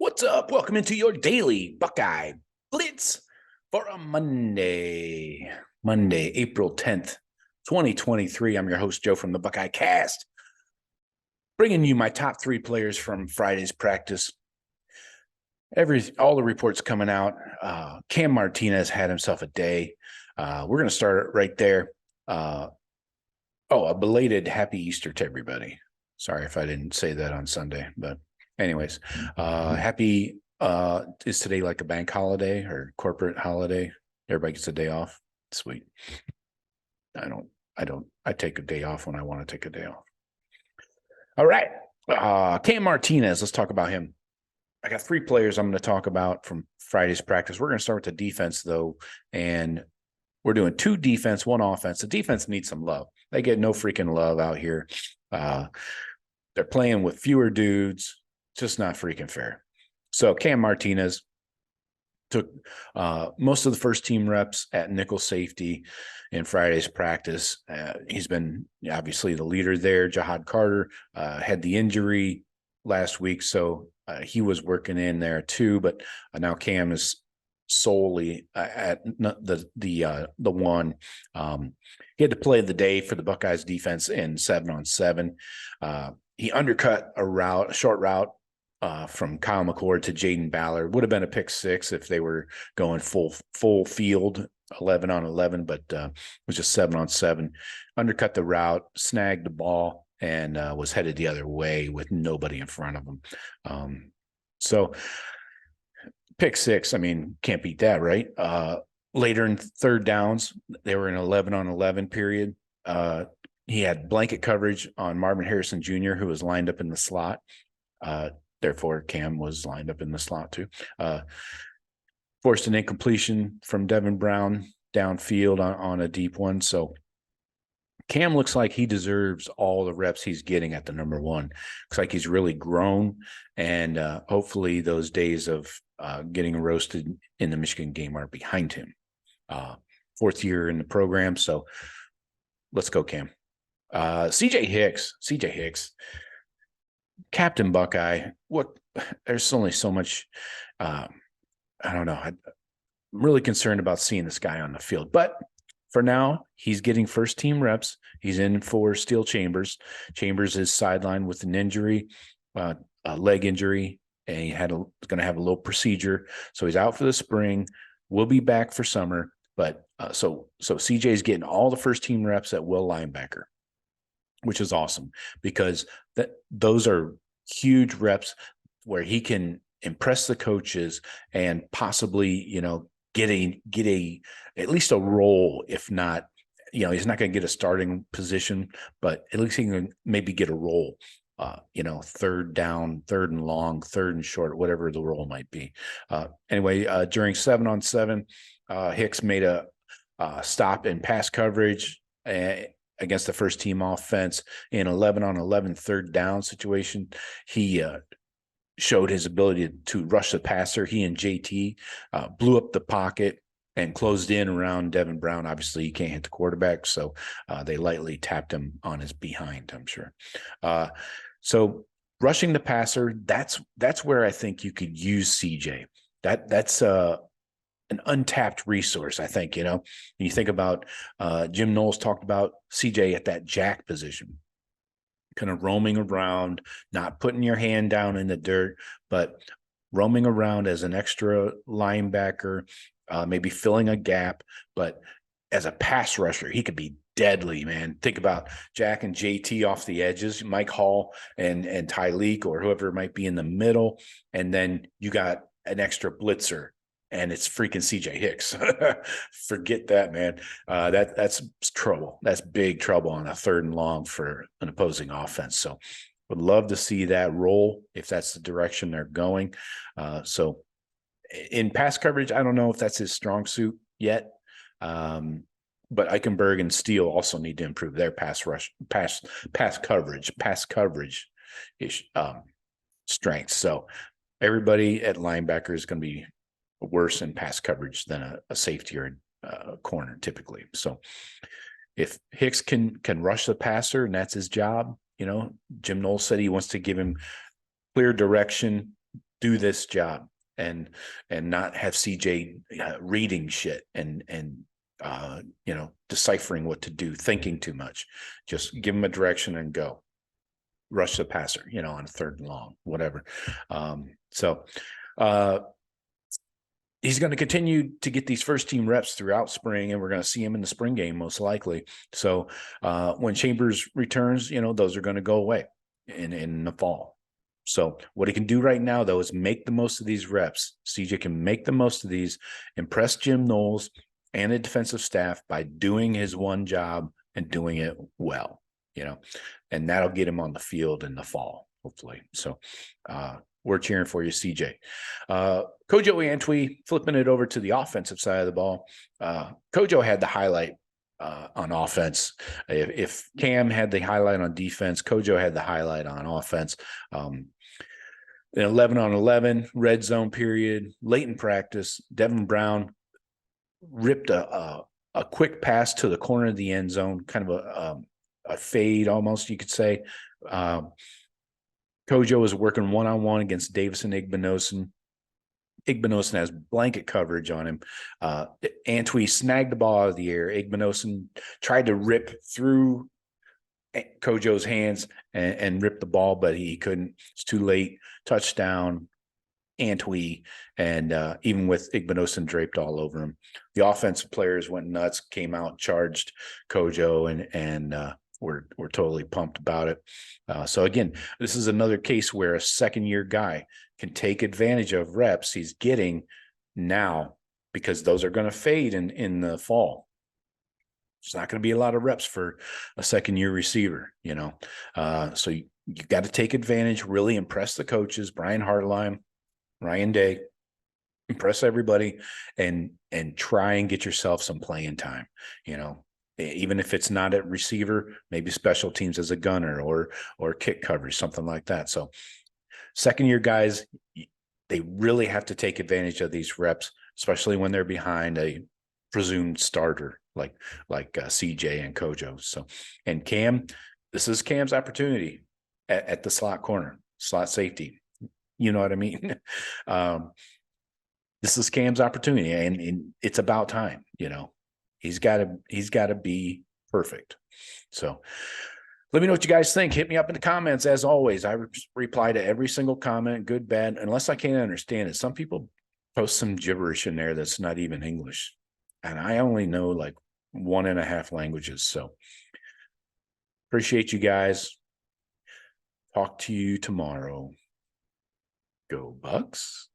What's up? Welcome into your daily Buckeye Blitz for a Monday, April 10th, 2023. I'm your host, Joe, from the Buckeye Cast, bringing you my top three players from Friday's practice. All the reports coming out. Cam Martinez had himself a day. We're going to start right there. A belated happy Easter to everybody. Sorry if I didn't say that on Sunday, but anyways, happy, is today like a bank holiday or corporate holiday? Everybody gets a day off. Sweet. I take a day off when I want to take a day off. All right. Cam Martinez, let's talk about him. I got three players I'm going to talk about from Friday's practice. We're going to start with the defense though. And we're doing two defense, one offense. The defense needs some love. They get no freaking love out here. They're playing with fewer dudes. Just not freaking fair. So Cam Martinez took most of the first team reps at nickel safety in Friday's practice. He's been obviously the leader there. Jahad Carter had the injury last week, so he was working in there too. But now Cam is solely at the one. He had to play the day for the Buckeyes defense in 7-on-7. He undercut a short route from Kyle McCord to Jaden Ballard. Would have been a pick six if they were going full field 11-on-11, but it was just 7-on-7. Undercut the route, snagged the ball, and was headed the other way with nobody in front of him. So pick six, I mean, can't beat that, right? Later in third downs, they were in 11-on-11 period. He had blanket coverage on Marvin Harrison Jr., who was lined up in the slot. Therefore, Cam was lined up in the slot too. Forced an incompletion from Devin Brown downfield on a deep one. So Cam looks like he deserves all the reps he's getting at the number one. Looks like he's really grown, and hopefully those days of getting roasted in the Michigan game are behind him. Fourth year in the program, so let's go, Cam. CJ Hicks, Captain Buckeye. There's only so much. I don't know. I'm really concerned about seeing this guy on the field, but for now, he's getting first team reps. He's in for Steel Chambers. Chambers is sidelined with an injury, a leg injury, and he going to have a little procedure. So he's out for the spring. We'll be back for summer. But so CJ is getting all the first team reps at will linebacker, which is awesome because those are huge reps where he can impress the coaches and possibly, get at least a role. If not, he's not going to get a starting position, but at least he can maybe get a role. Third down, third and long, third and short, whatever the role might be. Anyway, during 7-on-7, Hicks made a stop in pass coverage against the first team offense in 11-on-11 third down situation. He showed his ability to rush the passer. He and JT blew up the pocket and closed in around Devin Brown. Obviously, he can't hit the quarterback, so they lightly tapped him on his behind, I'm sure. So rushing the passer, that's where I think you could use CJ. That's an untapped resource, I think. When you think about Jim Knowles talked about CJ at that jack position, kind of roaming around, not putting your hand down in the dirt, but roaming around as an extra linebacker, maybe filling a gap. But as a pass rusher, he could be deadly, man. Think about Jack and JT off the edges, Mike Hall and Tyleek or whoever it might be in the middle. And then you got an extra blitzer, and it's freaking CJ Hicks. Forget that, man. That's trouble. That's big trouble on a third and long for an opposing offense. So would love to see that roll if that's the direction they're going. So in pass coverage, I don't know if that's his strong suit yet. But Eichenberg and Steele also need to improve their pass coverage strengths. So everybody at linebacker is going to be worse in pass coverage than a safety or a corner typically. So if Hicks can rush the passer and that's his job, Jim Knowles said he wants to give him clear direction, do this job and not have CJ reading shit and deciphering what to do, thinking too much. Just give him a direction and go. Rush the passer, on a 3rd and long, whatever. He's going to continue to get these first team reps throughout spring, and we're going to see him in the spring game most likely. So when Chambers returns, those are going to go away in the fall. So what he can do right now, though, is make the most of these reps. CJ can make the most of these, impress Jim Knowles and the defensive staff by doing his one job and doing it well, and that'll get him on the field in the fall, hopefully. So we're cheering for you, CJ. Kojo Antwi, flipping it over to the offensive side of the ball. Kojo had the highlight on offense. If Cam had the highlight on defense, Kojo had the highlight on offense. 11 on 11, red zone period, late in practice, Devin Brown ripped a quick pass to the corner of the end zone, kind of a fade almost, you could say. Kojo was working one-on-one against Davison Igbinosun. Igbinosun has blanket coverage on him. Antwi snagged the ball out of the air. Igbinosun tried to rip through Kojo's hands and rip the ball, but he couldn't. It's too late. Touchdown, Antwi, and even with Igbinosun draped all over him. The offensive players went nuts, came out, charged Kojo, and we're totally pumped about it. So again, this is another case where a second-year guy can take advantage of reps he's getting now, because those are going to fade in the fall. It's not going to be a lot of reps for a second-year receiver, So you got to take advantage, really impress the coaches, Brian Hartline, Ryan Day, impress everybody, and try and get yourself some playing time, Even if it's not at receiver, maybe special teams as a gunner or kick coverage, something like that. So second-year guys, they really have to take advantage of these reps, especially when they're behind a presumed starter like CJ and Kojo. So, and Cam, this is Cam's opportunity at the slot corner, slot safety. You know what I mean? This is Cam's opportunity, and it's about time. He's got to be perfect. So let me know what you guys think. Hit me up in the comments. As always, I reply to every single comment, good, bad, unless I can't understand it. Some people post some gibberish in there that's not even English, and I only know like 1.5 languages. So appreciate you guys. Talk to you tomorrow. Go Bucks.